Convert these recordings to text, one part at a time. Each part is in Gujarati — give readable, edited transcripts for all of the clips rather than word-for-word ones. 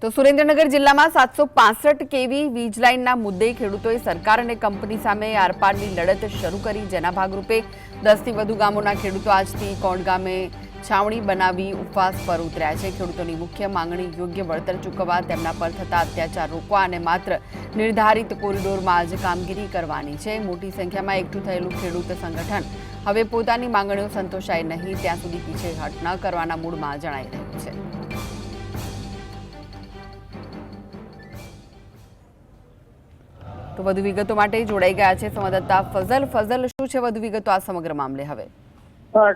તો સુરેન્દ્રનગર જિલ્લામાં 765 કેવી વીજ લાઇનના મુદ્દે ખેડૂતોએ સરકાર અને કંપની સામે આરપારની લડત શરૂ કરી, જેના ભાગરૂપે 10થી વધુ ગામોના ખેડૂતો આજથી કોંડ ગામે છાવણી બનાવી ઉપવાસ પર ઉતર્યા છે। ખેડૂતોની મુખ્ય માંગણી યોગ્ય વળતર ચૂકવવા, તેમના પર થતા અત્યાચાર રોકવા અને માત્ર નિર્ધારિત કોરિડોરમાં જ કામગીરી કરવાની છે। મોટી સંખ્યામાં એકઠું થયેલું ખેડૂત સંગઠન હવે પોતાની માંગણીઓ સંતોષાય નહીં ત્યાં સુધી પીછેહટ ન કરવાના મૂડમાં જણાઈ રહ્યું છે। તો વધુ વિગતો માટે જોડાઈ ગયા છે સંવાદદાતા ફઝલ, શું છે વધુ વિગતો આ સમગ્ર મામલે? હવે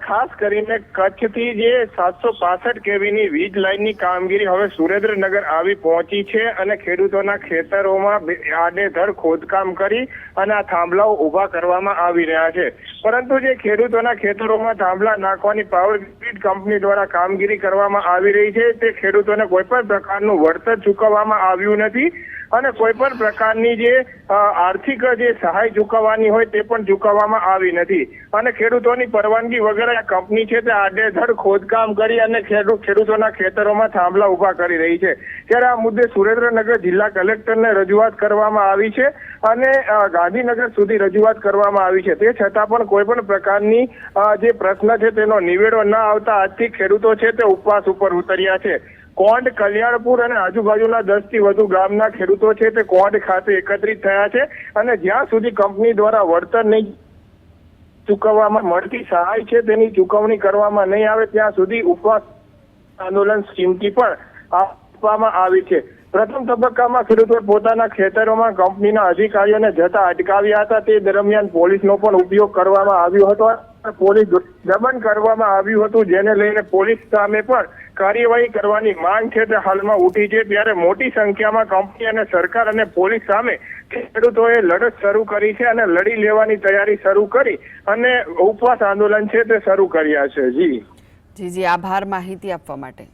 ખાસ કરીને કચ્છથી જે 765 કેવીની વીજ લાઇનની કામગીરી હવે સુરેન્દ્રનગર આવી પહોંચી છે અને ખેડૂતોના ખેતરોમાં આડેધડ ખોદકામ કરી અને આ થાંભલાઓ ઉભા કરવામાં આવી રહ્યા છે। પરંતુ જે ખેડૂતોના ખેતરોમાં થાંભલા નાખવાની પાવર ગ્રીડ કંપની દ્વારા કામગીરી કરવામાં આવી રહી છે તે ખેડૂતોને કોઈ પણ પ્રકારનું વળતર ચૂકવવામાં આવ્યું નથી અને કોઈ પણ પ્રકારની જે આર્થિક જે સહાય ચૂકવવાની હોય તે પણ ચૂકવવામાં આવી નથી અને ખેડૂતોની પરવાનગી વગર આ કંપની છે તે આડેધડ ખોદકામ કરી અને ખેડૂતોના ખેતરોમાં થાંભલા ઉભા કરી રહી છે। ત્યારે આ મુદ્દે સુરેન્દ્રનગર જિલ્લા કલેક્ટરને રજૂઆત કરવામાં આવી છે અને ગાંધીનગર સુધી રજૂઆત કરવામાં આવી છે। તે છતાં પણ કોઈ પણ પ્રકારની જે પ્રશ્ન છે તેનો નિવેડો ન આવતા આજથી ખેડૂતો છે તે ઉપવાસ ઉપર ઉતર્યા છે। કોંડ, કલ્યાણપુર અને આજુબાજુના 10થી વધુ ગામના ખેડૂતો છે તે કોંડ ખાતે એકત્રિત થયા છે અને જ્યાં સુધી કંપની દ્વારા વળતર નહીં ચૂકવવામાં મળતી સહાય છે તેની ચૂકવણી કરવામાં નહીં આવે ત્યાં સુધી ઉપવાસ આંદોલન ચીમકી પણ આપવામાં આવી છે। પ્રથમ તબક્કામાં ખેડૂતોએ પોતાના ખેતરોમાં કંપનીના અધિકારીઓને જતા અટકાવ્યા હતા। તે દરમિયાન પોલીસનો પણ ઉપયોગ કરવામાં આવ્યો હતો, પોલીસ દમન કરવામાં આવ્યું હતું, જેને લઈને પોલીસ સામે પણ કાર્યવાહી કરવાની માંગ છે તે હાલમાં ઉઠી છે। ત્યારે મોટી સંખ્યામાં કંપની અને સરકાર અને પોલીસ સામે ખેડૂતોએ લડત શરૂ કરી છે અને લડી લેવાની તૈયારી શરૂ કરી અને ઉપવાસ આંદોલન છે તે શરૂ કર્યા છે। જી, આભાર માહિતી આપવા માટે।